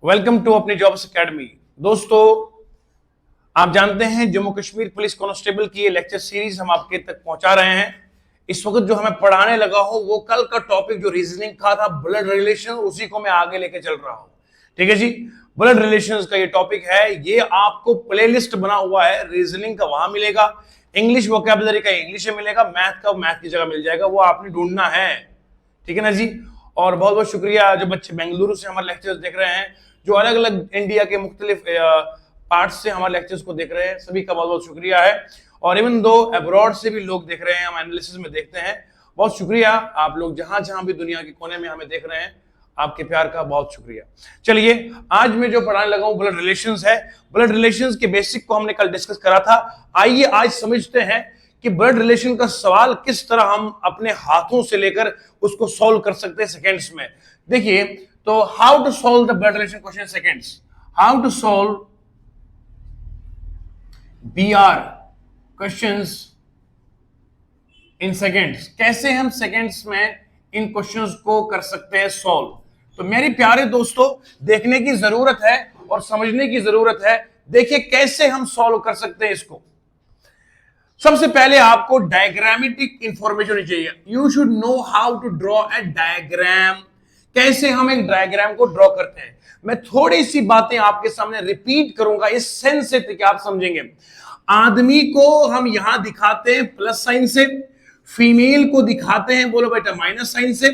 Welcome to अपनी jobs academy. दोस्तों, आप जानते हैं जम्मू कश्मीर पुलिस कांस्टेबल की ये लेक्चर सीरीज हम आपके तक पहुंचा रहे हैं। इस वक्त जो हमें पढ़ाने लगा हो वो कल का टॉपिक जो रीजनिंग का था, ब्लड रिलेशन, उसी को मैं आगे लेके चल रहा हूं। ठीक है जी, ब्लड रिलेशंस का ये टॉपिक है। ये आपको प्लेलिस्ट बना हुआ है, रीजनिंग का वहां मिलेगा, इंग्लिश वोकैबुलरी का इंग्लिश में मिलेगा, मैथ का मैथ की जगह मिल जाएगा, वो आपने ढूंढना है। ठीक है ना जी। और बहुत बहुत शुक्रिया जो बच्चे बेंगलुरु से हमारे लेक्चर्स देख रहे हैं, जो अलग अलग इंडिया के मुख्तलिफ पार्ट से हमारे लेक्चर्स को देख रहे हैं, सभी का बहुत बहुत शुक्रिया है। और इवन दो अब्रॉड से भी लोग देख रहे हैं, हम एनालिसिस में देखते हैं, बहुत शुक्रिया। आप लोग जहां जहां भी दुनिया के कोने में हमें देख रहे हैं, आपके प्यार का बहुत शुक्रिया। चलिए, आज मैं जो पढ़ाने लगा हूं ब्लड रिलेशंस है। ब्लड रिलेशंस के बेसिक को हमने कल डिस्कस करा था। आइए आज समझते हैं कि ब्लड रिलेशन का सवाल किस तरह हम अपने हाथों से लेकर उसको सॉल्व कर सकते हैं सेकंड्स में। देखिए, तो how to solve the blood relation question seconds, how to solve BR questions in seconds, कैसे हम सेकंड्स में इन क्वेश्चंस को कर सकते हैं सॉल्व। तो मेरे प्यारे दोस्तों, देखने की जरूरत है और समझने की जरूरत है। देखिए कैसे हम सॉल्व कर सकते हैं इसको। सबसे पहले आपको डायग्रामेटिक इंफॉर्मेशन होनी चाहिए। You should know how to draw a diagram, कैसे हम एक डायग्राम को ड्रॉ करते हैं। मैं थोड़ी सी बातें आपके सामने रिपीट करूंगा इस सेंस से कि आप समझेंगे। आदमी को हम यहां दिखाते हैं प्लस साइन से, फीमेल को दिखाते हैं, बोलो बेटा, माइनस साइन से।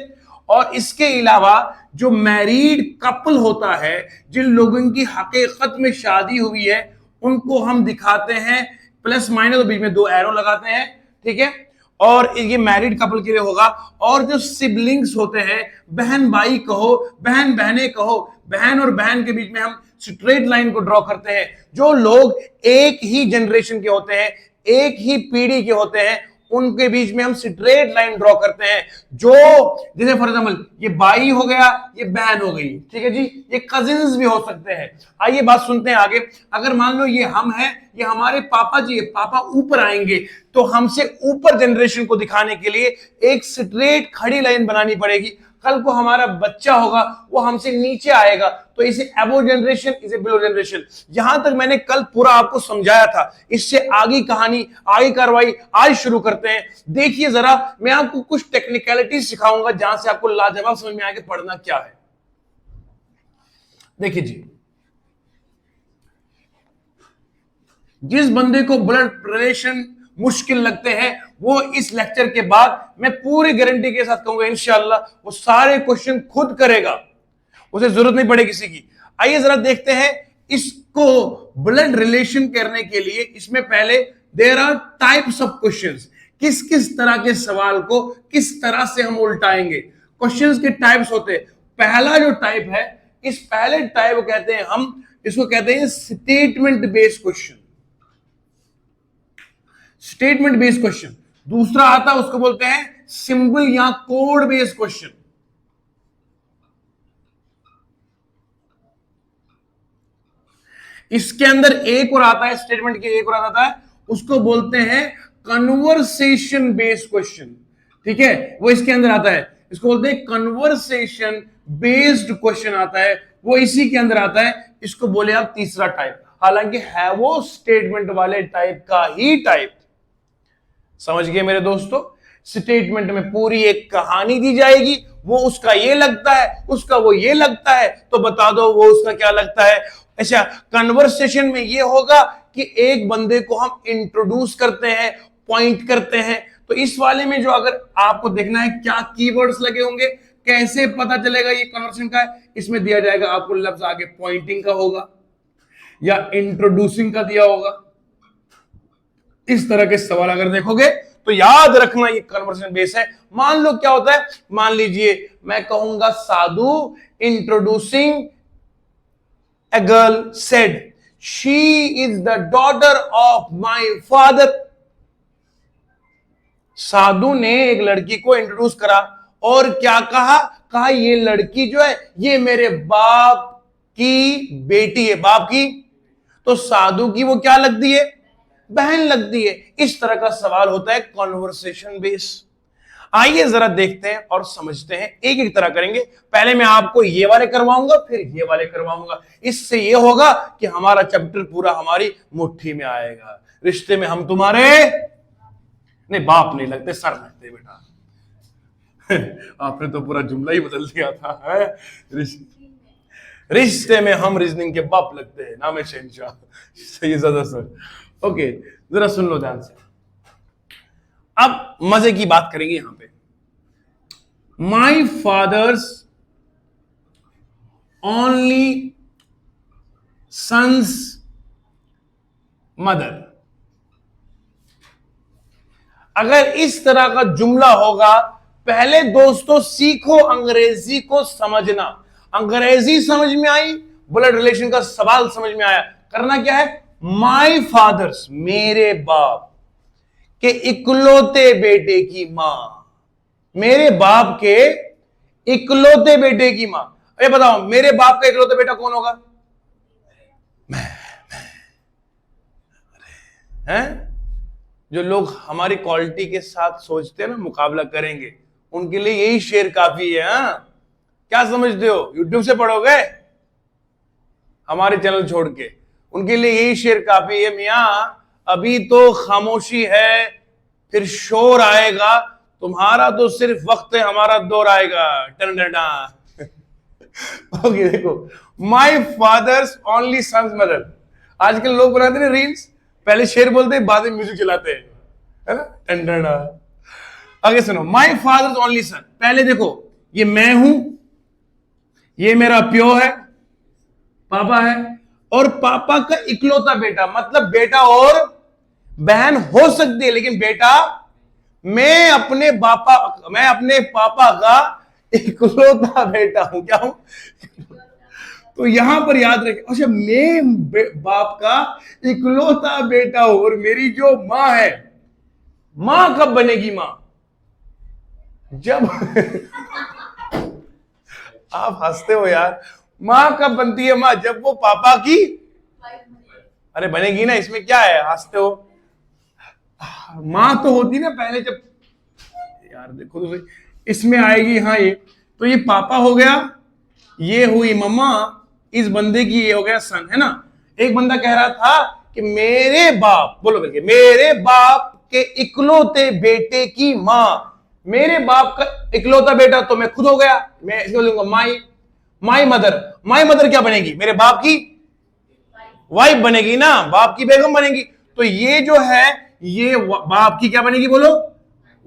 और इसके अलावा जो मैरिड कपल होता है, जिन लोगों की हकीकत में शादी हुई है, उनको हम दिखाते हैं प्लस माइनस, तो बीच में दो एरो लगाते हैं। ठीक है, और ये मैरिड कपल के लिए होगा। और जो सिबलिंग्स होते हैं, बहन भाई कहो, बहन बहनें कहो, बहन और बहन के बीच में हम स्ट्रेट लाइन को ड्रॉ करते हैं। जो लोग एक ही जनरेशन के होते हैं, एक ही पीढ़ी के होते हैं, उनके बीच में हम स्ट्रेट लाइन ड्रॉ करते हैं। जो जैसे फॉर एग्जाम्पल ये भाई हो गया, ये बहन हो गई। ठीक है जी, ये कजिन्स भी हो सकते हैं। आइए बात सुनते हैं आगे। अगर मान लो ये हम हैं, ये हमारे पापा जी है, पापा ऊपर आएंगे, तो हमसे ऊपर जनरेशन को दिखाने के लिए एक स्ट्रेट खड़ी लाइन बनानी पड़ेगी। कल को हमारा बच्चा होगा, वो हमसे नीचे आएगा, तो इसे अबो जनरेशन, इसे बिलो जनरेशन। यहां तक मैंने कल पूरा आपको समझाया था। इससे आगे कहानी, आगे कार्रवाई आज शुरू करते हैं। देखिए जरा, मैं आपको कुछ टेक्निकलिटी सिखाऊंगा जहां से आपको लाजवाब समझ में आएगा पढ़ना क्या है। देखिए जी, जिस बंदे को ब्लड रिलेशन मुश्किल लगते हैं, वो इस लेक्चर के बाद मैं पूरी गारंटी के साथ कहूंगा इंशाअल्लाह वो सारे क्वेश्चन खुद करेगा, उसे जरूरत नहीं पड़े किसी की। आइए जरा देखते हैं इसको ब्लड रिलेशन करने के लिए। इसमें पहले there are types of questions, किस किस तरह के सवाल को किस तरह से हम उल्टाएंगे। क्वेश्चंस के टाइप्स होते हैं। पहला जो टाइप है, इस पहले टाइप को कहते हैं हम, इसको कहते हैं statement based question, statement based question. दूसरा आता है, उसको बोलते हैं सिंबल या कोड बेस्ड क्वेश्चन। इसके अंदर एक और आता है, स्टेटमेंट के एक और आता है, उसको बोलते हैं कन्वर्सेशन बेस्ड क्वेश्चन। ठीक है, वो इसके अंदर आता है, इसको बोलते हैं कन्वर्सेशन बेस्ड क्वेश्चन आता है, वो इसी के अंदर आता है। इसको बोले आप तीसरा टाइप, हालांकि है वो स्टेटमेंट वाले टाइप का ही टाइप। समझ गए मेरे दोस्तों? स्टेटमेंट में पूरी एक कहानी दी जाएगी, वो उसका ये लगता है, उसका वो ये लगता है, तो बता दो वो उसका क्या लगता है। अच्छा, कन्वर्सेशन में ये होगा कि एक बंदे को हम इंट्रोड्यूस करते हैं, पॉइंट करते हैं। तो इस वाले में जो अगर आपको देखना है क्या कीवर्ड्स लगे होंगे, कैसे पता चलेगा ये कन्वर्सेशन का है, इसमें दिया जाएगा आपको लफ्ज आगे पॉइंटिंग का होगा या इंट्रोड्यूसिंग का दिया होगा। इस तरह के सवाल अगर देखोगे तो याद रखना ये कन्वर्सेशन बेस है। मान लो क्या होता है, मान लीजिए मैं कहूंगा साधु introducing a girl said she is the daughter of my father। साधु ने एक लड़की को इंट्रोड्यूस करा और क्या कहा, कहा ये लड़की जो है ये मेरे बाप की बेटी है, बाप की। तो साधु की वो क्या लगती है, बहन लगती है। इस तरह का सवाल होता है कॉन्वर्सेशन बेस। आइए जरा देखते हैं और समझते हैं, एक एक तरह करेंगे। पहले मैं आपको ये वाले करवाऊंगा, फिर ये वाले करवाऊंगा। इससे ये होगा कि हमारा चैप्टर पूरा हमारी मुट्ठी में आएगा। रिश्ते में हम तुम्हारे नहीं बाप नहीं लगते, सर लगते बेटा। आपने तो पूरा जुमला ही बदल दिया था, है? रिश्ते में हम रीजनिंग के बाप लगते हैं, नाम है शहनशाह सैयद सर। ओके, जरा सुन लो ध्यान से। अब मजे की बात करेंगे यहां पे। My father's only son's mother. अगर इस तरह का जुमला होगा, पहले दोस्तों सीखो अंग्रेजी को समझना। अंग्रेजी समझ में आई, ब्लड रिलेशन का सवाल समझ में आया। करना क्या है? माई फादर्स, मेरे बाप के इकलौते बेटे की मां, मेरे बाप के इकलौते बेटे की मां। अरे बताओ, मेरे बाप का इकलौता बेटा कौन होगा? मैं। हैं? जो लोग हमारी क्वालिटी के साथ सोचते हैं ना मुकाबला करेंगे, उनके लिए यही शेर काफी है। हाँ, क्या समझते हो? यूट्यूब से पढ़ोगे हमारे चैनल छोड़ के? उनके लिए यही शेर काफी है। मियां अभी तो खामोशी है, फिर शोर आएगा, तुम्हारा तो सिर्फ वक्त है, हमारा दौर आएगा। ओके, देखो, my father's only son's mother. आजकल लोग बनाते हैं रील्स, पहले शेर बोलते हैं, बाद में म्यूजिक चलाते हैं, है ना? आगे सुनो, माई फादर्स ओनली सन। पहले देखो, ये मैं हूं, ये मेरा प्यो है, पापा है, और पापा का इकलौता बेटा। मतलब बेटा और बहन हो सकती है, लेकिन बेटा मैं अपने पापा का इकलौता बेटा हूं। क्या हूं? तो यहां पर याद रखें, अच्छा, मैं बाप का इकलौता बेटा हूं, और मेरी जो मां है, मां कब बनेगी मां? जब आप हंसते हो यार, मां कब बनती है मां? जब वो पापा की अरे बनेगी ना, इसमें क्या है, हंसते हो? मां तो होती ना पहले, जब यार देखो तो इसमें आएगी। हाँ, ये तो ये पापा हो गया, ये हुई मम्मा, इस बंदे की ये हो गया सन, है ना? एक बंदा कह रहा था कि मेरे बाप, बोलो बोल के, मेरे बाप के इकलौते बेटे की मां। मेरे बाप का इकलौता बेटा तो मैं खुद हो गया, मैं इसको बोलूंगा माई मदर। माई मदर क्या बनेगी? मेरे बाप की वाइफ बनेगी ना, बाप की बेगम बनेगी। तो ये जो है, ये बाप की क्या बनेगी? बोलो,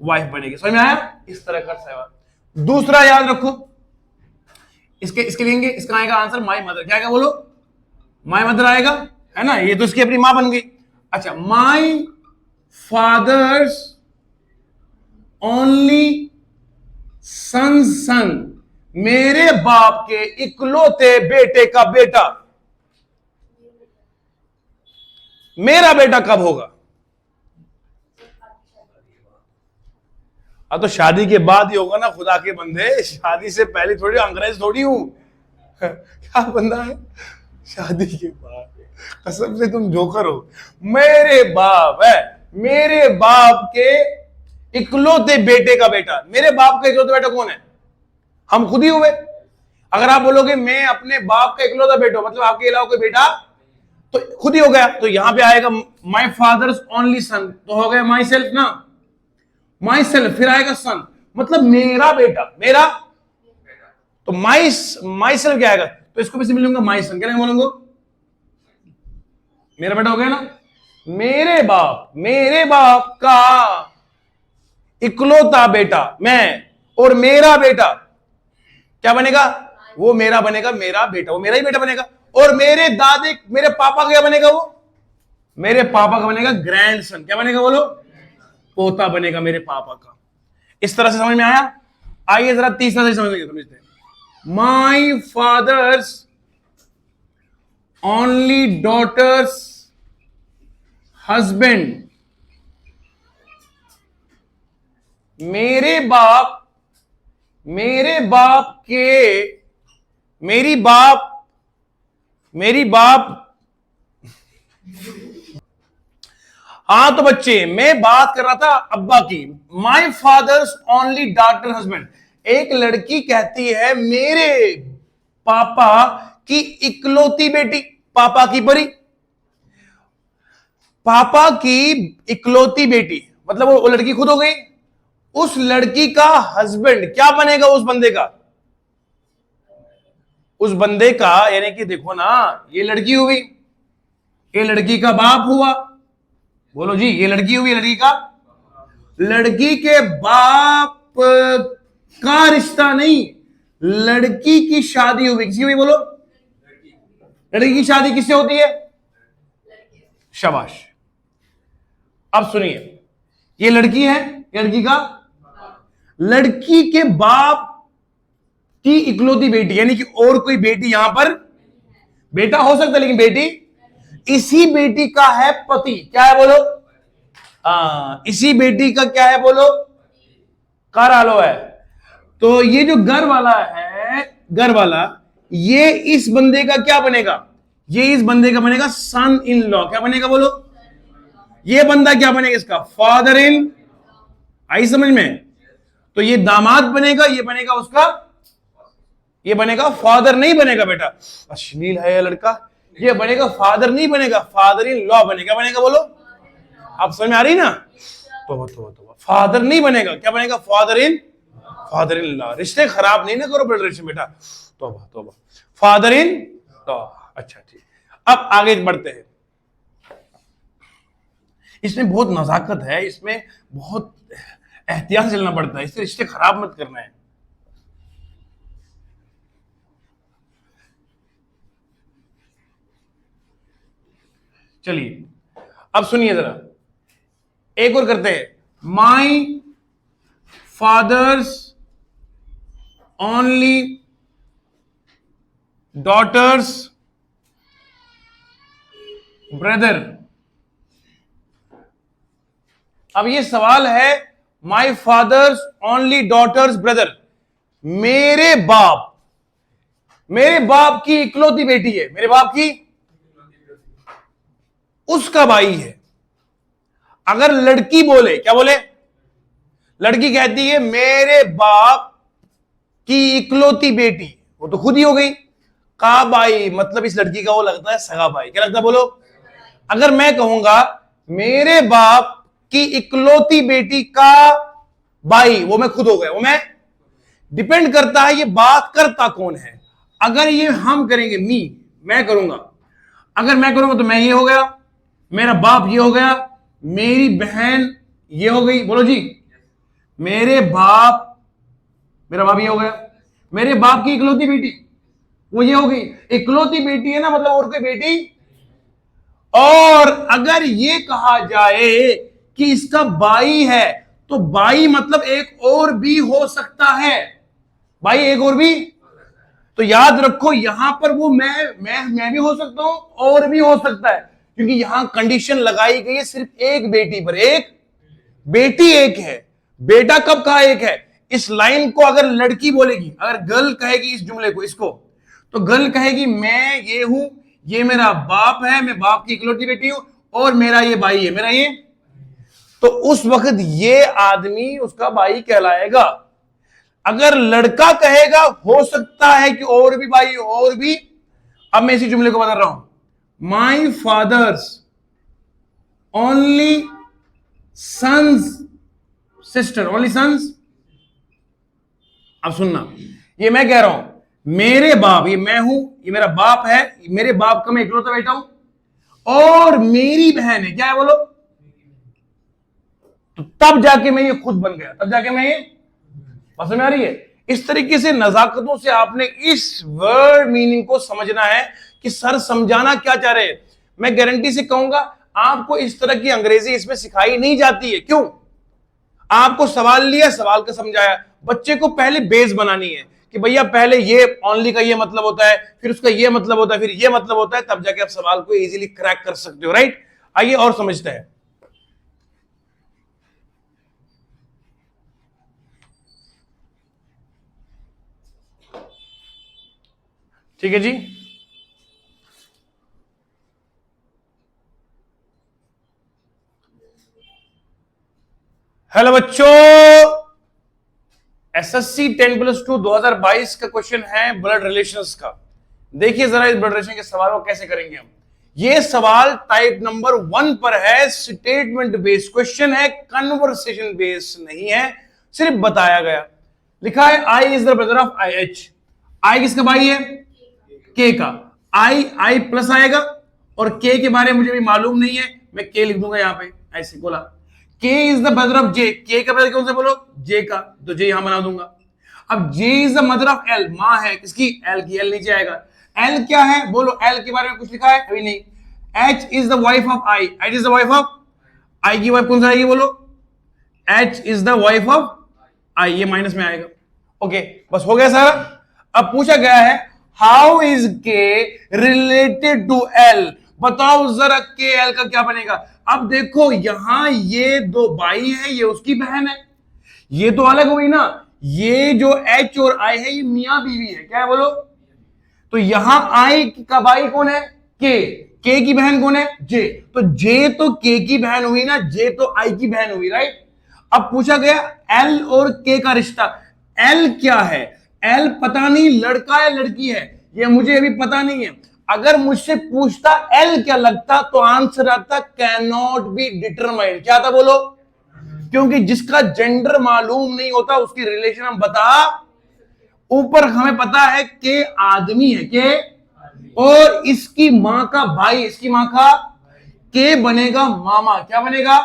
वाइफ बनेगी। समझ में आया? इस तरह का सवाल। दूसरा याद रखो, इसके लेंगे, इसका आएगा आंसर माई मदर। क्या आएगा? बोलो, माई मदर आएगा, है ना? ये तो इसकी अपनी मां बन गई। अच्छा, माई फादर्स ओनली सन, मेरे बाप के इकलौते बेटे का बेटा। मेरा बेटा कब होगा? तो शादी के बाद ही होगा ना, खुदा के बंदे। शादी से पहले थोड़ी, अंग्रेज थोड़ी हूं। क्या बंदा है? शादी के बाद। कसम से तुम जोकर हो। मेरे बाप है, मेरे बाप के इकलौते बेटे का बेटा। मेरे बाप का इकलौता बेटा कौन है? हम खुद ही हुए। अगर आप बोलोगे मैं अपने बाप का इकलौता बेटा, मतलब आपके अलावा कोई बेटा, तो खुद ही हो गया। तो यहां पे आएगा माई फादर्स ओनली सन, तो हो गया माई सेल्फ ना, माई सेल्फ, फिर आएगा सन, मतलब मेरा बेटा, मेरा। तो माई सेल्फ क्या आएगा? तो इसको भी मिलूंगा माई सन। क्या बोलूंगा? मेरा बेटा हो गया ना। मेरे बाप का इकलौता बेटा मैं, और मेरा बेटा क्या बनेगा? वो मेरा बनेगा, मेरा बेटा, वो मेरा ही बेटा बनेगा। और मेरे पापा का क्या बनेगा? वो मेरे पापा का बनेगा ग्रैंडसन। क्या बनेगा? बोलो, पोता बनेगा मेरे पापा का। इस तरह से समझ में आया? आइए जरा तीसरा से समझते हैं। My father's only daughter's husband. मेरी हाँ तो बच्चे, मैं बात कर रहा था अब्बा की। माई फादर्स ओनली डॉटर हस्बैंड। एक लड़की कहती है मेरे पापा की इकलौती बेटी, पापा की परी, पापा की इकलौती बेटी, मतलब वो लड़की खुद हो गई। उस लड़की का हस्बैंड क्या बनेगा? उस बंदे का, उस बंदे का, यानी कि देखो ना, ये लड़की हुई, ये लड़की का बाप हुआ। बोलो जी, ये लड़की हुई, लड़की का, लड़की के बाप का रिश्ता नहीं, लड़की की शादी हुई, किसी हुई? बोलो, लड़की की शादी किससे होती है? शाबाश। अब सुनिए, ये लड़की है, लड़की का, लड़की के बाप की इकलौती बेटी, यानी कि और कोई बेटी यहां पर, बेटा हो सकता है लेकिन बेटी, इसी बेटी का है पति। क्या है? बोलो। इसी बेटी का क्या है? बोलो। कार आलो है। तो ये जो घर वाला है, घर वाला, ये इस बंदे का क्या बनेगा? ये इस बंदे का बनेगा सन इन लॉ। क्या बनेगा? बोलो। ये बंदा क्या बनेगा? इसका फादर इन। आई समझ में? तो ये दामाद बनेगा, ये बनेगा उसका, ये बनेगा फादर नहीं बनेगा बेटा, अश्लील है ये लड़का। ये बनेगा फादर नहीं बनेगा, फादर इन लॉ बनेगा। बनेगा? बोलो। आप समझ में आ रही ना? तो फादर नहीं बनेगा, क्या बनेगा? Father in, father in law. रिश्ते खराब नहीं ना करो ब्लड रिलेशन बेटा। तोबा, फादर इन लॉ। अच्छा ठीक, अब आगे बढ़ते हैं। इसमें बहुत नजाकत है, इसमें बहुत एहतियात से चलना पड़ता है, इससे रिश्ते खराब मत करना है। चलिए अब सुनिए जरा, एक और करते हैं। My father's only daughter's brother. अब ये सवाल है, my father's only daughter's brother, मेरे बाप, मेरे बाप की इकलौती बेटी है, मेरे बाप की, उसका भाई है। अगर लड़की बोले, क्या बोले? लड़की कहती है मेरे बाप की इकलौती बेटी, वो तो खुद ही हो गई। का भाई मतलब इस लड़की का वो लगता है सगा भाई। क्या लगता है? बोलो। अगर मैं कहूंगा मेरे बाप की इकलौती बेटी का भाई, वो मैं खुद हो गया, वो मैं, डिपेंड करता है ये बात करता कौन है। अगर ये हम करेंगे, मैं करूंगा, अगर मैं करूंगा तो मैं ये हो गया, मेरा बाप ये हो गया, मेरी बहन ये हो गई। बोलो जी। मेरे बाप, मेरा बाप ये हो गया, मेरे बाप की इकलौती बेटी वो ये हो गई। इकलौती बेटी है ना, मतलब और कोई बेटी। और अगर ये कहा जाए कि इसका भाई है, तो भाई मतलब एक और भी हो सकता है, भाई एक और भी। तो याद रखो यहां पर वो मैं भी हो सकता हूं और भी हो सकता है, क्योंकि यहां कंडीशन लगाई गई है सिर्फ एक बेटी पर। एक बेटी एक है, बेटा कब कहा एक है? इस लाइन को अगर लड़की बोलेगी, अगर गर्ल कहेगी इस जुमले को, इसको, तो गर्ल कहेगी मैं ये हूं, ये मेरा बाप है, मैं बाप की इकलौती बेटी हूं, और मेरा ये भाई है, मेरा ये, तो उस वक्त ये आदमी उसका भाई कहलाएगा। अगर लड़का कहेगा हो सकता है कि और भी भाई और भी, अब मैं इसी जुमले को बता रहा हूं, my father's only son's sister, only son's. अब सुनना, ये मैं कह रहा हूं मेरे बाप, ये मैं हूं, ये मेरा बाप है, मेरे बाप का मैं इकलौता बेटा हूं, और मेरी बहन है, क्या है बोलो? तो तब जाके मैं ये खुद बन गया, तब जाके मैं ये, समझ में आ रही है? इस तरीके से नजाकतों से आपने इस वर्ड मीनिंग को समझना है कि सर समझाना क्या चाह रहे हैं। मैं गारंटी से कहूंगा आपको इस तरह की अंग्रेजी इसमें सिखाई नहीं जाती है। क्यों? आपको सवाल लिया, सवाल का समझाया, बच्चे को पहले बेस बनानी है कि भैया पहले ये ओनली का ये मतलब होता है, फिर उसका ये मतलब होता है, फिर ये मतलब होता है, तब जाके आप सवाल को इजीली क्रैक कर सकते हो। राइट? आइए और समझते हैं। ठीक है जी। हेलो बच्चों, एसएससी 10+2 2022 का क्वेश्चन है ब्लड रिलेशंस का। देखिए जरा इस ब्लड रिलेशन के सवाल को कैसे करेंगे हम। ये सवाल टाइप नंबर 1 पर है, स्टेटमेंट बेस्ड क्वेश्चन है, कन्वर्सेशन बेस्ड नहीं है, सिर्फ बताया गया। लिखा है I is the brother of I H. I किसका भाई है? के का। आई प्लस आएगा और के के बारे में मुझे भी मालूम नहीं है, मैं के लिख दूंगा यहां पे, ऐसे बोला। के इज द ब्रदर ऑफ जे, के का ब्रदर कौन सा बोलो? जे का, तो जे यहां बना दूंगा। अब J is the mother of L, मां है किसकी? एल की। एल नीचे आएगा। एल क्या है बोलो? एल के बारे में कुछ लिखा है? अभी नहीं। H is the wife of I, H is the wife of I की वाइफ कौन सा आएगी बोलो? H is the wife of I, ये माइनस में आएगा। ओके, बस हो गया सारा। अब पूछा गया है हाउ इज के रिलेटेड टू एल, बताओ जरा के एल का क्या बनेगा। अब देखो यहां ये दो भाई है, ये उसकी बहन है, ये तो अलग हुई ना। ये जो एच और आई है ये मियां बीवी है, क्या है बोलो? तो यहां आई का भाई कौन है? के की बहन कौन है? जे। तो जे तो के की बहन हुई ना, जे तो आई की बहन हुई, राइट। अब पूछा गया एल और के का रिश्ता। एल क्या है? एल पता नहीं लड़का है लड़की है, ये मुझे अभी पता नहीं है। अगर मुझसे पूछता एल क्या लगता तो आंसर आता कैन नॉट बी डिटरमाइंड। क्या था बोलो? क्योंकि जिसका जेंडर मालूम नहीं होता उसकी रिलेशन हम बता। ऊपर हमें पता है कि आदमी है के, और इसकी मां का भाई, इसकी मां का के बनेगा मामा। क्या बनेगा?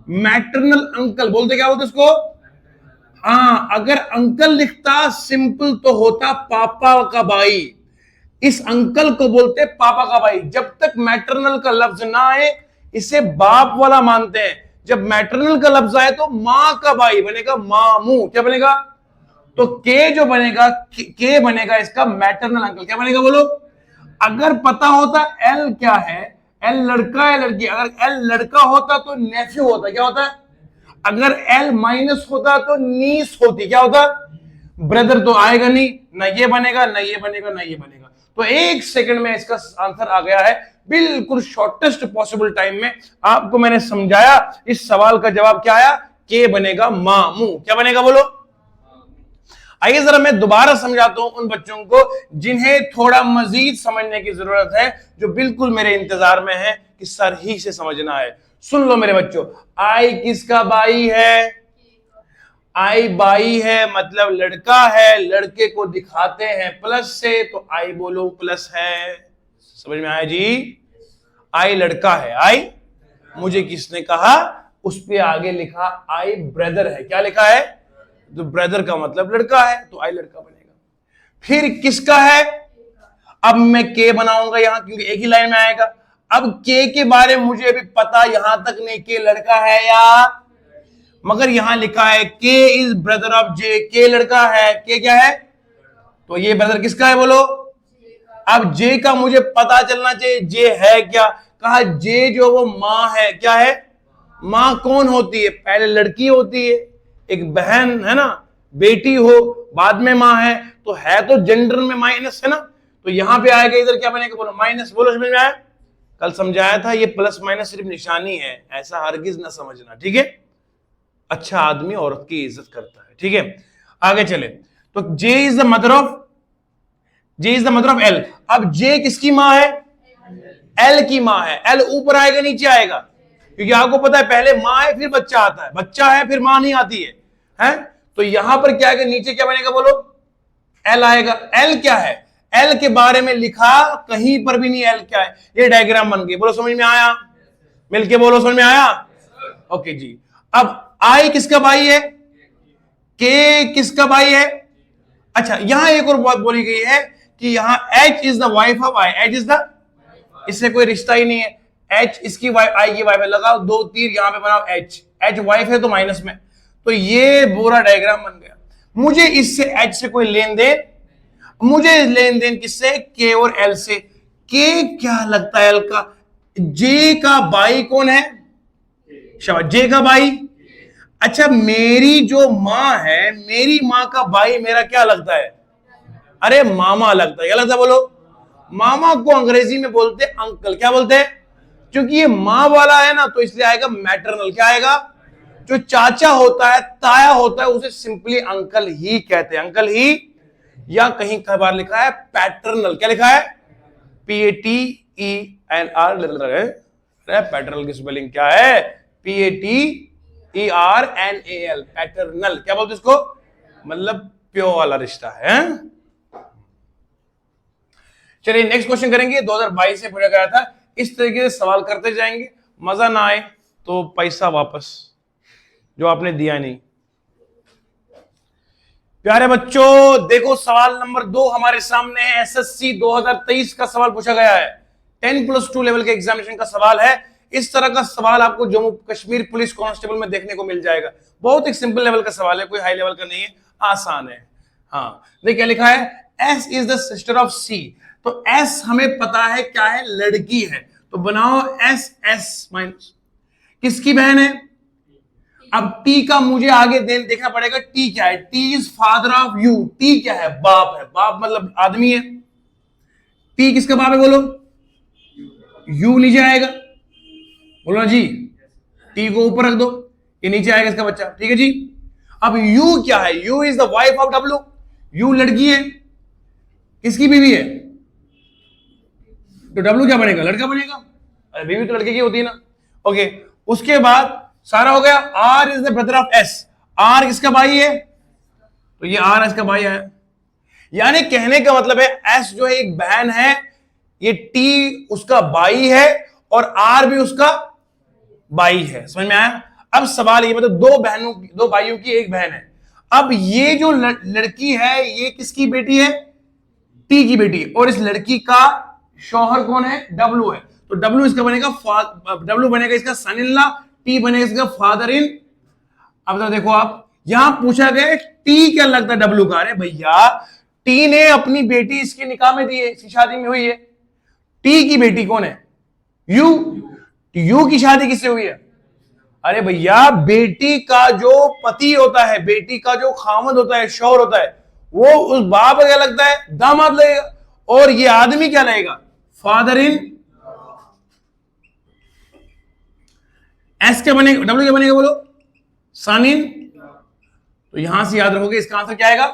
मैटरनल अंकल बोलते, क्या बोलते इसको? हाँ, अगर अंकल लिखता सिंपल तो होता पापा का भाई, इस अंकल को बोलते पापा का भाई। जब तक मैटरनल का लफ्ज ना आए इसे बाप वाला मानते हैं, जब मैटरनल का लफ्ज आए तो मां का भाई बनेगा मामू। क्या बनेगा? तो के जो बनेगा, के बनेगा इसका मैटरनल अंकल। क्या बनेगा बोलो? अगर पता होता एल क्या है, एल लड़का है लड़की, अगर एल लड़का होता तो नेफ्यू होता, क्या होता है? अगर एल माइनस होता तो नीस होती, क्या होता? ब्रदर। तो आएगा नहीं, ना ये बनेगा ना ये बनेगा ना ये बनेगा। तो 1 सेकंड में इसका आंसर आ गया है, बिल्कुल शॉर्टेस्ट पॉसिबल टाइम में आपको मैंने समझाया। इस सवाल का जवाब क्या आया? के बनेगा मामू। क्या बनेगा बोलो? आइए जरा मैं दोबारा समझाता हूं उन बच्चों को जिन्हें थोड़ा मजीद समझने की जरूरत है, जो बिल्कुल मेरे इंतजार में है कि सर ही से समझना है। सुन लो मेरे बच्चों, आई किसका भाई है? आई बाई है, मतलब लड़का है, लड़के को दिखाते हैं प्लस से, तो आई बोलो प्लस है। समझ में आया जी? आई लड़का है, आई मुझे किसने कहा, उस पे आगे लिखा आई ब्रदर है। क्या लिखा है? तो ब्रदर का मतलब लड़का है, तो आई लड़का बनेगा। फिर किसका है? अब मैं के बनाऊंगा यहां, क्योंकि एक ही लाइन में आएगा। अब के बारे में मुझे अभी पता यहां तक नहीं के लड़का है या, मगर यहां लिखा है के इज ब्रदर ऑफ जे, के लड़का है, के क्या है? तो ये ब्रदर किसका है बोलो? अब जे का मुझे पता चलना चाहिए, जे है क्या? कहा जे जो वो मां है। क्या है? मां कौन होती है? पहले लड़की होती है, एक बहन है ना, बेटी हो, बाद में मां है, तो जेंडर में माइनस है ना, तो यहां पे आएगा इधर क्या बनेगा बोलो? माइनस। बोलो समझ में आया? कल समझाया था ये प्लस माइनस सिर्फ निशानी है, ऐसा हरगिज ना समझना, ठीक है? अच्छा आदमी औरत की इज्जत करता है, ठीक है? आगे चले तो J is the mother of L. अब जे किसकी मां है? एल की मां है। एल ऊपर आएगा नीचे आएगा? क्योंकि आपको पता है पहले मां है फिर बच्चा आता है, बच्चा है फिर मां नहीं आती है? तो यहां पर क्या आएगा? नीचे क्या बनेगा बोलो? एल आएगा। एल क्या है? एल के बारे में लिखा कहीं पर भी नहीं एल क्या है। ये डायग्राम बन गई। बोलो समझ में आया? मिलके बोलो समझ में आया? ओके जी। अब आई किसका भाई है? के किसका भाई है? अच्छा, यहां एक और बात बोली गई है कि यहां H is the wife of I. H is the, इससे कोई रिश्ता ही नहीं है। एच इसकी वाइफ, आई की वाइफ है। लगाओ 2 तीर यहां पे बनाओ, एच वाइफ है तो माइनस में, तो ये पूरा डायग्राम बन गया। मुझे इससे एच से कोई लेन देन, मुझे लेन देन किससे? के और एल से। के क्या लगता है एल का? जे का भाई कौन है? शाबाश, जे का भाई। अच्छा, मेरी जो मां है, मेरी मां का भाई मेरा क्या लगता है? अरे मामा लगता है। क्या लगता है बोलो? मामा को अंग्रेजी में बोलते अंकल। क्या बोलते हैं? क्योंकि ये मां वाला है ना, तो इसलिए आएगा मैटरनल। क्या आएगा? जो चाचा होता है, ताया होता है, उसे सिंपली अंकल ही कहते हैं, अंकल ही, या कहीं कई बार लिखा है पैटर्नल। क्या लिखा है? PATERNR। पैटर्नल की स्पेलिंग क्या है? PATERNAL, paternal. क्या बोलते इसको? मतलब प्योर वाला रिश्ता है। चलिए नेक्स्ट क्वेश्चन करेंगे। 2022 से पूछा गया था। इस तरीके से सवाल करते जाएंगे, मजा ना आए तो पैसा वापस जो आपने दिया नहीं। प्यारे बच्चों देखो, सवाल नंबर 2 हमारे सामने है। SSC 2023 का सवाल पूछा गया है। 10+2 लेवल के एग्जामिनेशन का सवाल है। इस तरह का सवाल आपको जम्मू कश्मीर पुलिस कांस्टेबल में देखने को मिल जाएगा। बहुत एक सिंपल लेवल का सवाल है, कोई हाई लेवल का नहीं है, आसान है। हाँ देखिए क्या लिखा है, S is the sister of C। तो S हमें पता है क्या है, लड़की है, तो बनाओ S माइनस किसकी बहन है। अब T का मुझे आगे देखना पड़ेगा, T क्या है? T is father of U। T क्या है? बाप है। बाप मतलब आदमी है। T किसका बाप है बोलो? U नीचे आएगा, बोलो ना जी। T को ऊपर रख दो, ये नीचे आएगा इसका बच्चा, ठीक है जी। अब U क्या है? U is the wife of W। U लड़की है, किसकी बीवी है? तो W क्या बनेगा? लड़का बनेगा। अरे बीवी तो लड़के की होती है ना। ओके, उसके बाद सारा हो गया। R is the brother of S। R किसका भाई है? तो ये R इसका भाई है। यानी कहने का मतलब है S जो है एक बहन है, ये T उसका भाई है, और R भी उसका भाई है। समझ में आया? अब सवाल ये, मतलब दो भाइयों की एक बहन है। अब ये जो लड़की है, ये किसकी बेटी है? T की बेटी। और इस लड़की का शौहर कौन है? W है। तो W इसका बनेगा W बनेगा इसका सन इन लॉ, T बनेगा इसका फादर इन। अब तो देखो आप, यहां पूछा गया T क्या लगता है W का। अरे भैया T ने अपनी बेटी इसके निकाह में दी है, इसकी शादी में हुई है। T की बेटी कौन है? U की शादी किससे हुई है? अरे भैया बेटी का जो पति होता है, बेटी का जो खामद होता है, शौहर होता है, वो उस बाप का क्या लगता है? दामाद लगेगा। और ये आदमी क्या लगेगा? Father in. S क्या बनेगा? W क्या बनेगा बोलो? सन इन। तो यहां से याद रखोगे इसका आंसर क्या आएगा?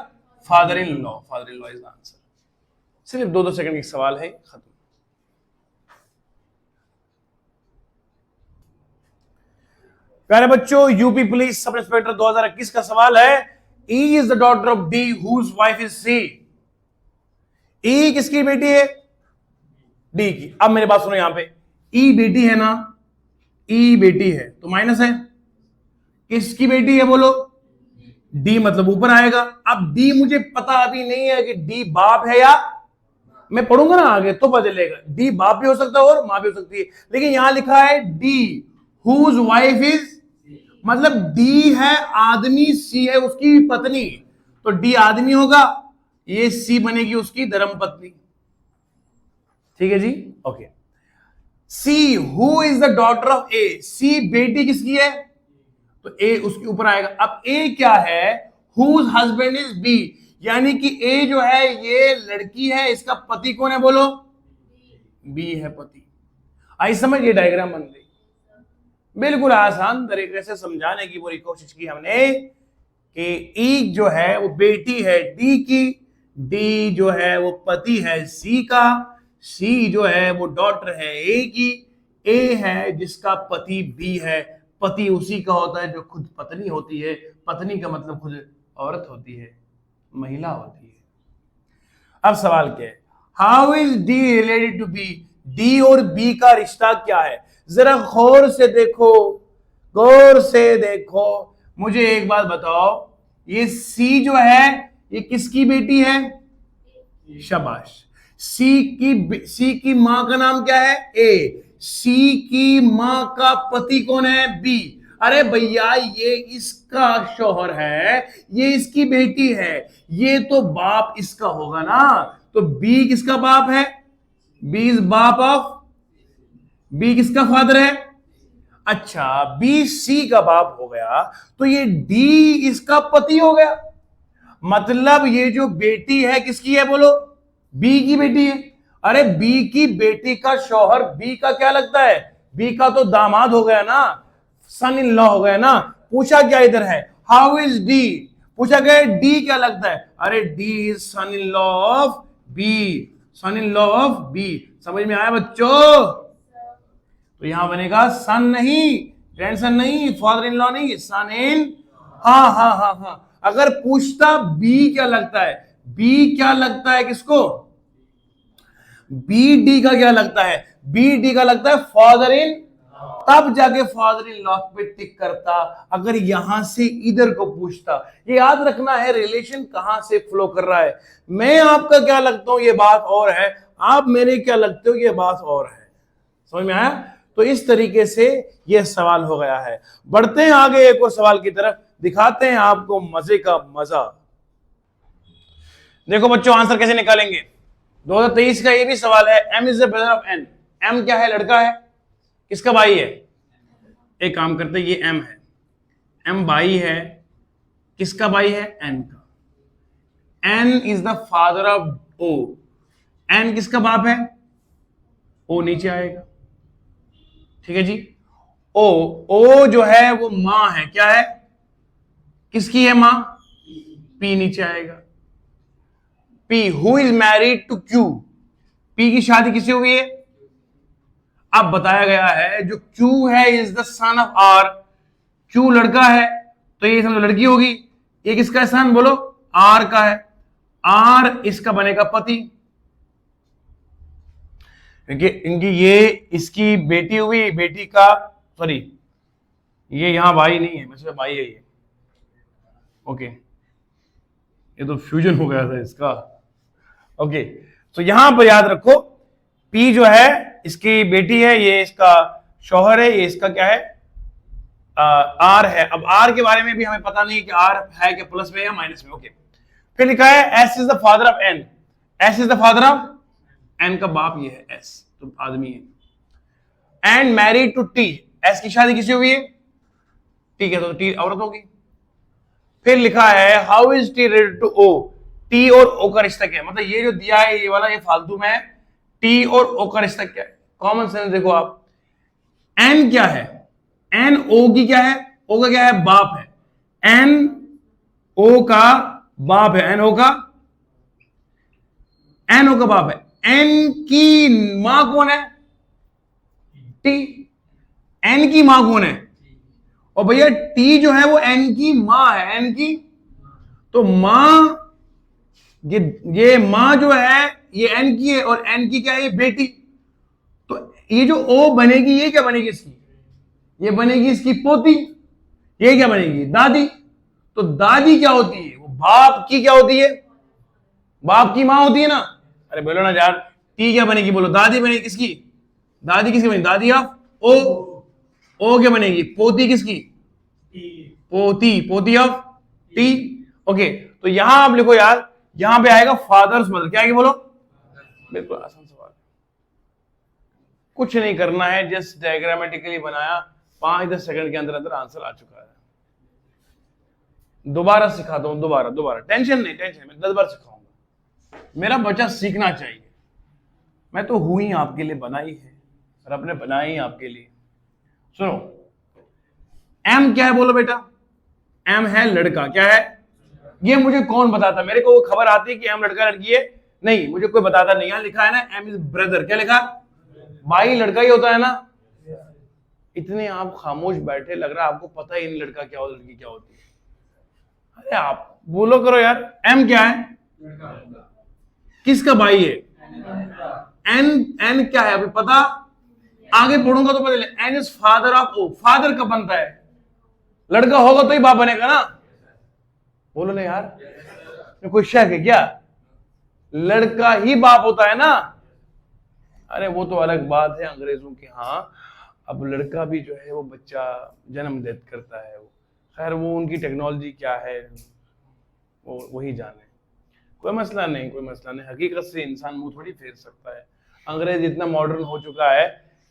Father in law. Father in law is answer. सिर्फ 2-2 सेकंड का सवाल है, खत्म। प्यारे बच्चों, यूपी पुलिस सब इंस्पेक्टर 2021 का सवाल है। E is the daughter of D whose wife is C। E किसकी बेटी है? D की। अब मेरी बात सुनो, यहां पे E बेटी है ना, E बेटी है तो माइनस है। किसकी बेटी है बोलो? D मतलब ऊपर आएगा। अब D मुझे पता अभी नहीं है कि D बाप है, या मैं पढ़ूंगा ना आगे तो पता चलेगा। D बाप भी हो सकता है और मां भी हो सकती है, लेकिन यहां लिखा है D whose wife is, मतलब D है आदमी, C है उसकी पत्नी, तो D आदमी होगा, ये C बनेगी उसकी धर्म पत्नी। ठीक है जी, okay. C who is the daughter of A। C बेटी किसकी है? तो A उसके ऊपर आएगा। अब A क्या है? हुज हस्बैंड इज B, यानी कि A जो है ये लड़की है, इसका पति कौन है बोलो? B है पति। आई समझ? ये डायग्राम बन गई। बिल्कुल आसान तरीके से समझाने की पूरी कोशिश की हमने कि E जो है वो बेटी है D की, D जो है वो पति है C का, C जो है वो डॉटर है A की, A है जिसका पति B है। पति उसी का होता है जो खुद पत्नी होती है। पत्नी का मतलब खुद औरत होती है, महिला होती है। अब सवाल क्या है? How is D related to B? D और B का रिश्ता क्या है? जरा गौर से देखो, गौर से देखो। मुझे एक बात बताओ, ये C जो है ये किसकी बेटी है? शाबाश। C की मां का नाम क्या है? A। C की मां का पति कौन है? B। अरे भैया ये इसका शौहर है, ये इसकी बेटी है, ये तो बाप इसका होगा ना। तो B किसका बाप है? B इज बाप ऑफ, B किसका फादर है? अच्छा, B C का बाप हो गया, तो ये D इसका पति हो गया। मतलब ये जो बेटी है किसकी है बोलो? B की बेटी है। अरे B की बेटी का शौहर B का क्या लगता है? B का तो दामाद हो गया ना, सन इन लॉ हो गया ना। पूछा क्या इधर है, हाउ इज डी, पूछा गया डी क्या लगता है, अरे D is son in law of B, son in law of B. समझ में आया बच्चों? तो यहां बनेगा सन नहीं, ग्रैंडसन नहीं, फादर इन लॉ नहीं, सन इन, हाँ हाँ हाँ हाँ। अगर पूछता बी क्या लगता है, बी क्या लगता है किसको, बी डी का क्या लगता है, बी डी का लगता है फादर इन, तब जाके फादर इन लॉ पे टिक करता। अगर यहां से इधर को पूछता, ये याद रखना है रिलेशन कहां से फ्लो कर रहा है। मैं आपका क्या लगता हूं ये बात और है, आप मेरे क्या लगते हो ये बात और है। समझ में आया? तो इस तरीके से ये सवाल हो गया है। बढ़ते हैं आगे एक और सवाल की तरफ, दिखाते हैं आपको मजे का मजा। देखो बच्चों आंसर कैसे निकालेंगे। 2023 का ये भी सवाल है, M is the brother of N. M क्या है, लड़का है, किसका भाई है? एक काम करते हैं, ये एम है, एम भाई है, किसका भाई है? एन का। N is the father of O. N किसका बाप है? ओ नीचे आएगा, ठीक है जी। ओ, ओ जो है वो मां है, क्या है, किसकी है मां? पी नीचे आएगा। P, who is married to Q, P की शादी किससे हुई है? अब बताया गया है जो क्यू है is the son of R. Q लड़का है तो ये समझो लड़की होगी, ये किसका है सन, बोलो, आर का है। आर इसका बनेगा पति, क्योंकि इनकी ये इसकी बेटी हुई, बेटी का, सॉरी ये यहां भाई नहीं है, मतलब भाई है ये, ओके, ये तो फ्यूजन हो गया था इसका, ओके। तो यहां पर याद रखो पी जो है इसकी बेटी है, ये इसका शौहर है, ये इसका क्या है, आर है। अब आर के बारे में भी हमें पता नहीं कि आर है कि प्लस में या माइनस में, ओके। फिर लिखा है S is the father of N. S is the father of N का बाप ये है एस, तो आदमी है। And married to T, S की शादी किसी हुई है? ठीक है, तो टी औरत होगी। फिर लिखा है how is T related to O. T और ओ का रिश्ता क्या है, मतलब ये जो दिया है ये वाला ये फालतू में है, टी और ओ का रिश्ता क्या है? कॉमन सेंस देखो आप, एन क्या है, एन ओ की क्या है, ओ का क्या है, बाप है। एन ओ का बाप है, एन ओ का बाप है। एन की मां कौन है? टी। एन की मां कौन है? और भैया टी जो है वो एन की मां है, एन की, तो मां, ये मां जो है ये एन की है, और एन की क्या है, ये बेटी। तो ये जो ओ बनेगी ये क्या बनेगी इसकी, ये बनेगी इसकी पोती। ये क्या बनेगी, दादी। तो दादी क्या होती है, वो बाप की क्या होती है, बाप की मां होती है ना। अरे बोलो ना यार, टी क्या बनेगी, बोलो, दादी बनेगी किसकी, दादी किसकी बनेगी, दादी ऑफ ओ। ओ क्या बनेगी, पोती किसकी, पोती, पोती ऑफ टी, ओके। तो यहां आप लिखो यार, यहां पे आएगा फादर्स मदर, क्या आएगी बोलो, बिल्कुल आसान सवाल, कुछ नहीं करना है, जस्ट डायग्रामेटिकली बनाया, 5-10 सेकंड के अंदर अंदर आंसर आ चुका है। दोबारा सिखाता हूं, दोबारा, टेंशन नहीं, मैं 10 बार सिखाऊंगा, मेरा बच्चा सीखना चाहिए। मैं तो हूं ही आपके लिए, बनाई है और अपने बनाई ही आपके लिए। सुनो, एम क्या है बोलो बेटा, एम है लड़का, क्या है, ये मुझे कौन बताता, मेरे को खबर आती है कि एम लड़का लड़की है, नहीं मुझे कोई बताता नहीं। यहां लिखा है ना एम इज ब्रदर, क्या लिखा, भाई लड़का ही होता है ना। इतने आप खामोश बैठे, लग रहा है आपको पता ही नहीं लड़का क्या होता, लड़की क्या होती है। अरे आप बोलो करो यार, एम क्या है, किसका भाई है, एन क्या है अभी पता, आगे पढ़ूंगा तो पता चले। N is father of O, father कब बनता है, लड़का होगा तो ही बाप बनेगा ना, बोलो ना यार, कोई शक है क्या, लड़का ही बाप होता है ना। अरे वो तो अलग बात है अंग्रेजों की, हाँ अब लड़का भी जो है वो बच्चा जन्म करता है, वो खैर वो उनकी टेक्नोलॉजी क्या है वो वही जाने, कोई मसला नहीं, हकीकत से इंसान मुंह थोड़ी फेर सकता है। अंग्रेज इतना मॉडर्न हो चुका है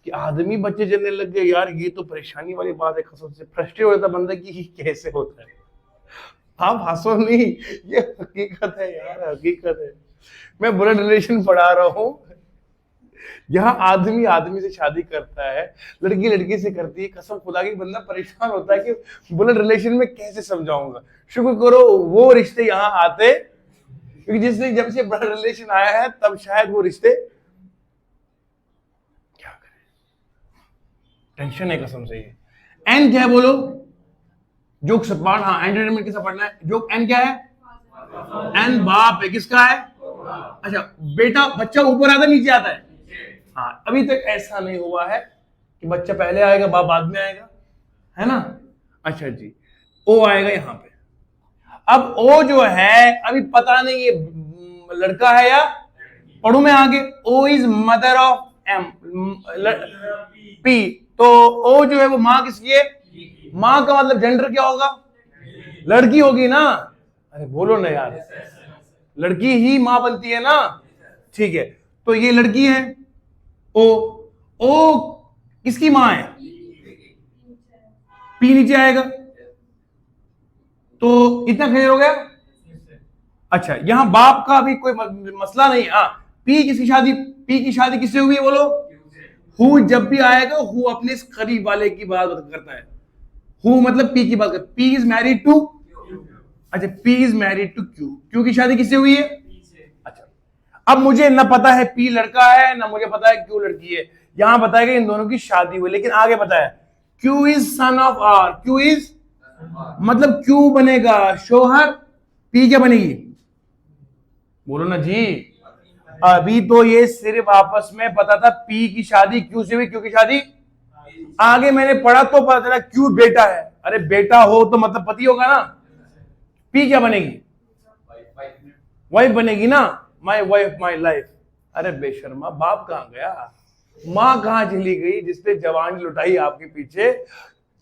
कि आदमी बच्चे जलने लग गए यार, ये तो परेशानी वाली बात है, कसम से फ्रस्ट्रेट हो जाता बंदा कि ये कैसे होता है। आप हंसो नहीं, ये हकीकत है यार, हकीकत है। मैं ब्लड रिलेशन पढ़ा रहा हूं, यहाँ आदमी आदमी से शादी करता है, लड़की लड़की से करती है, कसम खुदा की बंदा परेशान होता है कि ब्लड रिलेशन में कैसे समझाऊंगा। शुक्र करो वो रिश्ते यहाँ आते, क्योंकि जिसने जब से ब्लड रिलेशन आया है तब शायद वो रिश्ते, क्या करें, टेंशन है कसम से। ये एन क्या है बोलो, जोक सपाट, हाँ एंटरटेनमेंट किसका पढ़ना है, जोक एन क्या है, एन बाप है, किसका है, अच्छा बेटा बच्चा ऊपर आता नीचे आता है, हाँ अभी तक ऐसा नहीं हुआ है कि बच्चा पहले आएगा बाप बाद में आएगा, है ना। अच्छा जी, ओ आएगा यहां पे। अब ओ जो है अभी पता नहीं ये लड़का है या, पढ़ू मैं आगे, O is mother of M, P, तो ओ जो है वो माँ किसकी है, माँ का मतलब जेंडर क्या होगा, लड़की होगी ना, अरे बोलो ना यार, लड़की ही माँ बनती है ना, ठीक है, तो ये लड़की है, ओ किसकी माँ है, पी नीचे आएगा, तो इतना क्लियर हो गया। अच्छा यहां बाप का भी कोई मसला नहीं, हाँ पी की शादी किससे हुई है बोलो, हु जब भी आएगा हु अपने करीब वाले की बात करता है, हु मतलब पी की बात करता है, पी इज मैरिड टू, अच्छा P is married to Q, Q की शादी किससे हुई है, अच्छा अब मुझे ना पता है पी लड़का है ना मुझे पता है क्यू लड़की है, यहां बताएगा इन दोनों की शादी हुई, लेकिन आगे बताया Q is son of R, Q is मतलब क्यू बनेगा शोहर, पी क्या बनेगी, बोलो ना जी। अभी तो ये सिर्फ आपस में पता था पी की शादी क्यू से हुई, क्यू की शादी, आगे मैंने पढ़ा तो पता चला क्यू बेटा है, अरे बेटा हो तो मतलब पति होगा ना, पी क्या बनेगी, वाइफ बनेगी ना, माई वाइफ माई लाइफ, अरे बेशर्मा बाप कहां गया, मां कहां चली गई जिसने जवान लुटाई आपके पीछे,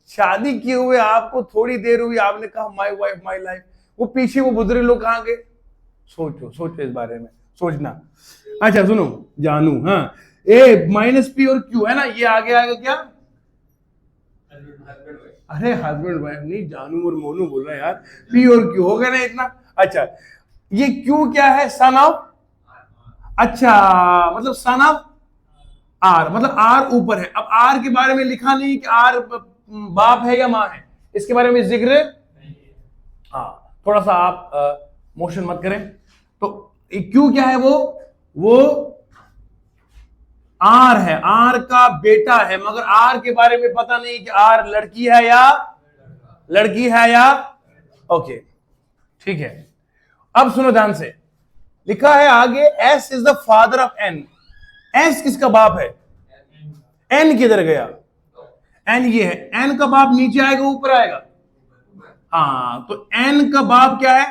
शादी किए हुए आपको थोड़ी देर हुई आपने कहा माई वाइफ माई लाइफ, वो पीछे वो बुजुर्ग लोग कहां गए, सोचो इस बारे में सोचना। अच्छा सुनो जानू, हाँ ए माइनस पी और क्यू है ना, ये आगे आएगा क्या, अरे हस्बैंड वाइफ नहीं, जानू और मोनू बोल रहा है यार, पी और क्यू हो गया ना इतना। अच्छा ये क्यू क्या है, सन ऑफ, अच्छा मतलब सन ऑफ आर, मतलब आर ऊपर है, अब आर के बारे में लिखा नहीं कि आर बाप है या माँ है, इसके बारे में जिक्र, हाँ थोड़ा सा आप मोशन मत करें, तो क्यू क्या है, वो आर है, आर का बेटा है, मगर आर के बारे में पता नहीं कि आर लड़की है या ओके ठीक है। अब सुनो ध्यान से, लिखा है आगे S is the father of N, S किसका बाप है, एन किधर गया, एन ये है, एन का बाप नीचे आएगा ऊपर आएगा, हाँ तो एन का बाप क्या है,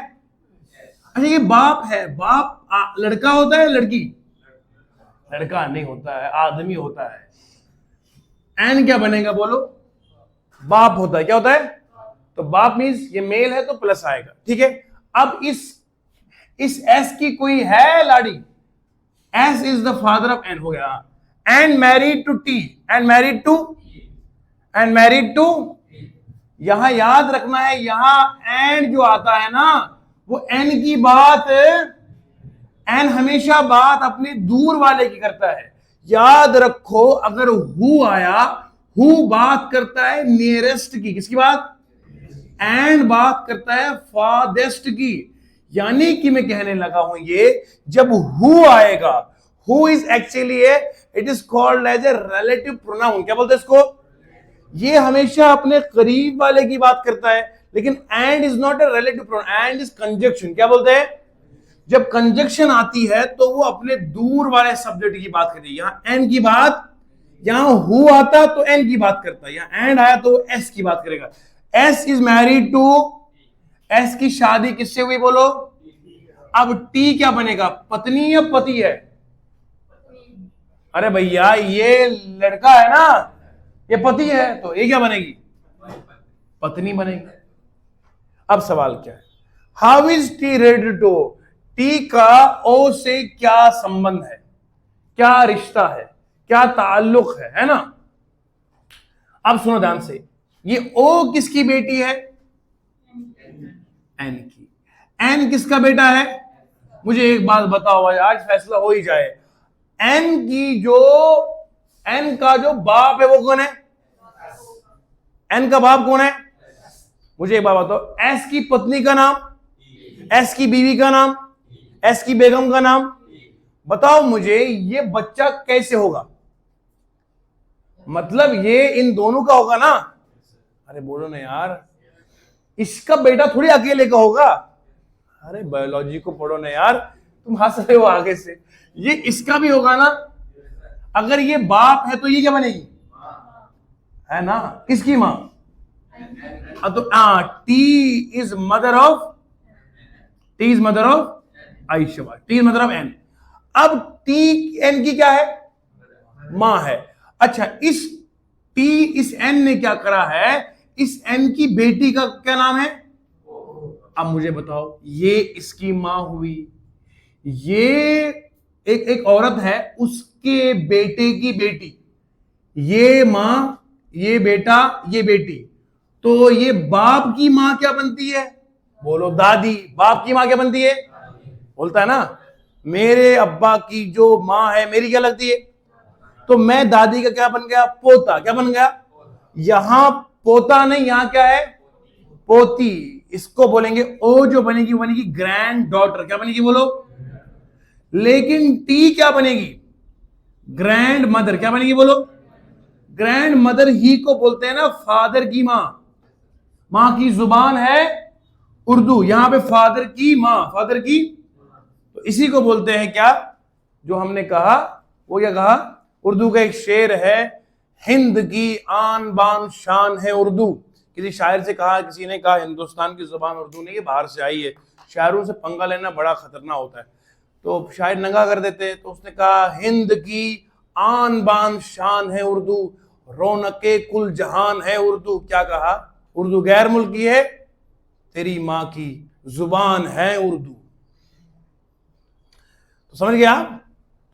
अच्छा ये बाप है, बाप लड़का होता है लड़की, लड़का नहीं होता है, आदमी होता है, एन क्या बनेगा बोलो, बाप होता है, क्या होता है, तो बाप मीन्स ये मेल है तो प्लस आएगा, ठीक है। अब इस एस की कोई है लाड़ी, S is the father of N हो गया, and married to T, and married to, यहां याद रखना है, यहां एंड जो आता है ना वो एन की बात, एन हमेशा बात अपने दूर वाले की करता है, याद रखो अगर हु आया, हु बात करता है नियरेस्ट की, किसकी बात, एंड बात करता है फादेस्ट की, यानी कि मैं कहने लगा हूं ये जब हु आएगा, who is actually it is called as a relative pronoun, क्या बोलते हैं इसको, ये हमेशा अपने करीब वाले की बात करता है, लेकिन and is not a relative pronoun, and is conjunction, क्या बोलते हैं, जब कंजक्शन आती है तो वो अपने दूर वाले सब्जेक्ट की बात करेगी, यहां एन की बात, यहां हु आता तो एन की बात करता है, यहां एंड आया तो एस की बात करेगा, S is married to, S की शादी किससे हुई बोलो, अब टी क्या बनेगा, पत्नी या पति है, अरे भैया ये लड़का है ना, ये पति है, तो ये क्या बनेगी, पत्नी बनेगी। अब सवाल क्या है, how is T related to, T का ओ से क्या संबंध है, क्या रिश्ता है, क्या ताल्लुक है ना। अब सुनो ध्यान से, ये ओ किसकी बेटी है, एन की, एन किसका बेटा है, मुझे एक बात बताओ आज फैसला हो ही जाए, एन की जो एन का जो बाप है वो कौन है? एन का बाप कौन है? मुझे एक बात बताओ, एस की पत्नी का नाम, एस की बीवी का नाम, एस की बेगम का नाम, बताओ मुझे ये बच्चा कैसे होगा? मतलब ये इन दोनों का होगा ना? अरे बोलो ना यार, इसका बेटा थोड़ी अकेले का होगा। अरे बायोलॉजी को पढ़ो ना यार, तुम हंस रहे हो आगे से। ये इसका भी होगा ना? अगर ये बाप है तो ये क्या बनेगी? है ना? किसकी मां? तो T is mother of, T is mother of Aisha, T is mother of N. अब टी एन की क्या है? मां है। अच्छा, इस टी इस एन ने क्या करा है? इस एन की बेटी का क्या नाम है? अब मुझे बताओ, ये इसकी मां हुई, ये एक औरत है, उसके बेटे की बेटी, ये मां, ये बेटा, ये बेटी, तो ये बाप की मां क्या बनती है? बोलो दादी। बाप की मां क्या बनती है? बोलता है ना, मेरे अब्बा की जो मां है मेरी क्या लगती है? तो मैं दादी का क्या बन गया? पोता। क्या बन गया? यहां पोता नहीं, यहां क्या है? पोती। इसको बोलेंगे ओ, जो बनेगी वो बनेगी ग्रैंड डॉटर। क्या बनेगी बोलो? लेकिन टी क्या बनेगी? Grand mother. क्या बनेगी बोलो? ग्रैंड मदर ही को बोलते हैं ना फादर की मां। मां की जुबान है उर्दू, यहां पे फादर की मां, फादर की, तो इसी को बोलते हैं क्या? जो हमने कहा वो क्या कहा? उर्दू का एक शेर है, हिंद की आन बान शान है उर्दू। किसी शायर से कहा, किसी ने कहा हिंदुस्तान की जुबान उर्दू नहीं है, बाहर से आई है। शायरों से पंगा लेना बड़ा खतरनाक होता है, तो शायर नंगा कर देते हैं। तो उसने कहा, हिंद की आन बान शान है उर्दू, रौनके कुल जहान है उर्दू। क्या कहा? उर्दू गैर मुल्की है, तेरी मां की जुबान है उर्दू। तो समझ गया?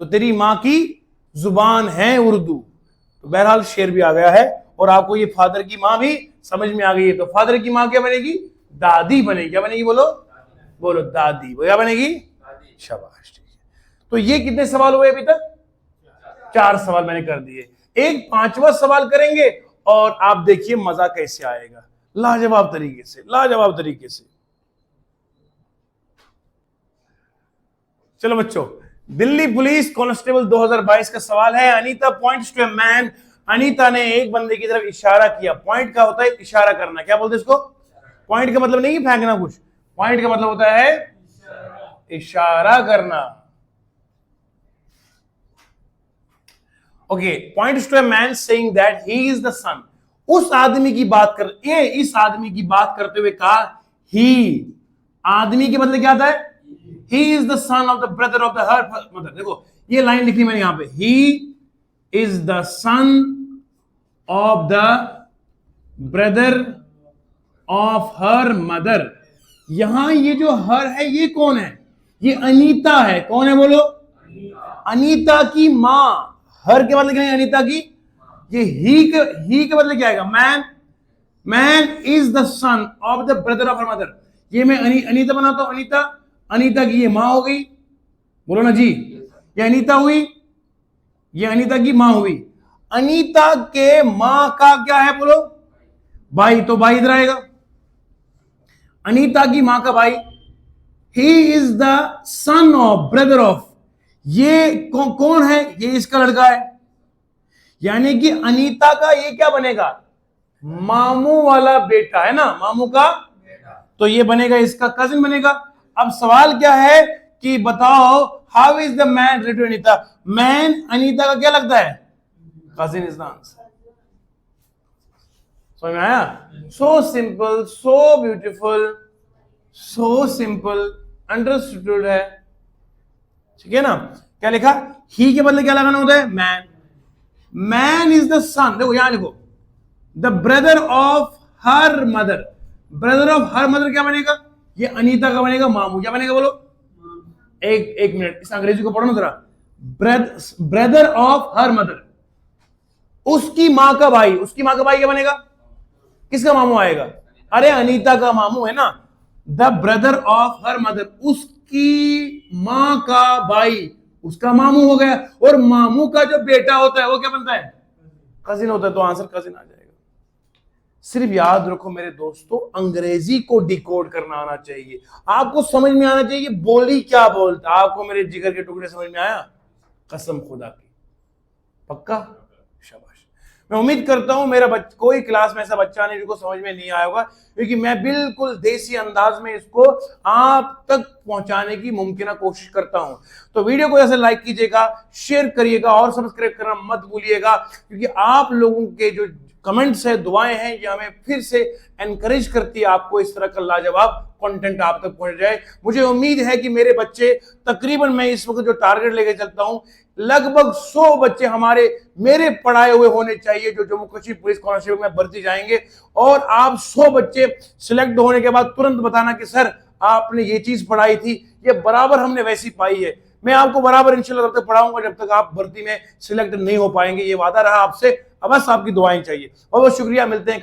तो तेरी मां की जुबान है उर्दू। तो बहरहाल शेर भी आ गया है, और आपको ये फादर की मां भी समझ में आ गई है। तो फादर की मां क्या बनेगी? दादी बनेगी। क्या बनेगी बोलो? बोलो दादी। वो क्या बनेगी? शाबाश, ठीक है। तो ये कितने सवाल हुए अभी तक? 4 सवाल मैंने कर दिए। एक 5वां सवाल करेंगे और आप देखिए मजा कैसे आएगा, लाजवाब तरीके से, लाजवाब तरीके से। चलो बच्चों, दिल्ली पुलिस कांस्टेबल 2022 का सवाल है, Anita points to a man. Anita ने एक बंदे की तरफ इशारा किया। पॉइंट का होता है इशारा करना। क्या बोलते हैं इसको? पॉइंट का मतलब नहीं फेंकना कुछ, पॉइंट का मतलब होता है इशारा करना। Okay, points to a man saying that he is the son. उस आदमी की बात कर, ये इस आदमी की बात करते हुए कहा ही। आदमी के मतलब क्या आता है? ही is the son of the brother of the her mother. देखो ये लाइन लिखी मैंने यहां पे, ही is the son of the brother of her mother. यहां ये जो हर है ये कौन है? ये अनीता है। कौन है बोलो? अनीता की मां। हर के मतलब क्या है? अनीता की। ये ही के मतलब क्या आएगा? Man. Man is the son of the brother of her mother. ये मैं अनीता बनाता हूं, अनीता, अनीता की ये मां हो गई, बोलो ना जी। ये अनीता हुई, ये अनीता की मां हुई। अनीता के मां का क्या है बोलो? भाई। तो भाई इधर आएगा, अनीता की मां का भाई। ही is the son of brother of, ये कौन है? ये इसका लड़का है। यानी कि अनीता का ये क्या बनेगा? मामू वाला बेटा है ना, मामू का। तो ये बनेगा, इसका कजिन बनेगा। अब सवाल क्या है कि बताओ, how is the man related to Anita? Man Anita का क्या लगता है? Cousin is the answer. समझ में आया? So simple, so beautiful, so simple, understood है। ठीक है ना? क्या लिखा? ही के बदले क्या लगाना होता है? मैन। मैन इज द सन। देखो यहां लिखो, the brother of her mother. Brother of her mother क्या बनेगा? ये अनीता का बनेगा मामू। क्या बनेगा बोलो? एक मिनट, इस अंग्रेजी को पढ़ो ना जरा। ब्रदर ऑफ हर मदर, उसकी मां का भाई। उसकी मां का भाई क्या बनेगा? किसका मामू आएगा? अरे अनीता का मामू है ना। The brother of her mother, उसकी मां का भाई, उसका मामू हो गया, और मामू का जो बेटा होता है वो क्या बनता है? कजिन होता है। तो आंसर कजिन आ जाएगा। सिर्फ याद रखो मेरे दोस्तों, अंग्रेजी को डिकोड करना आना चाहिए, आपको समझ में आना चाहिए बोली क्या बोलता। आपको मेरे जिगर के टुकड़े समझ में आया? कसम खुदा की, पक्का? शाबाश। मैं उम्मीद करता हूं मेरा कोई क्लास में ऐसा बच्चा नहीं जिसको समझ में नहीं आया होगा, क्योंकि मैं बिल्कुल देसी अंदाज में इसको आप तक पहुंचाने की मुमकिन कोशिश करता हूं। तो वीडियो को ऐसे लाइक कीजिएगा, शेयर करिएगा और सब्सक्राइब करना मत भूलिएगा, क्योंकि आप लोगों के जो कमेंट्स है, दुआएं हैं, ये हमें फिर से एनकरेज करती है आपको इस तरह का लाजवाब कंटेंट आप तक पहुंच जाए। मुझे उम्मीद है कि मेरे बच्चे तकरीबन, मैं इस वक्त जो टारगेट लेके चलता हूं, लगभग 100 बच्चे हमारे मेरे पढ़ाए हुए होने चाहिए जो जम्मू कश्मीर पुलिस कांस्टेबल में भर्ती जाएंगे। और आप 100 बच्चे सिलेक्ट होने के बाद तुरंत बताना कि सर आपने ये चीज पढ़ाई थी, ये बराबर हमने वैसी पाई है। मैं आपको बराबर इंशाल्लाह तब तक पढ़ाऊंगा जब तक आप भर्ती में सिलेक्ट नहीं हो पाएंगे। ये वादा रहा आपसे, अब बस आपकी दुआएं चाहिए। बहुत बहुत शुक्रिया, मिलते हैं।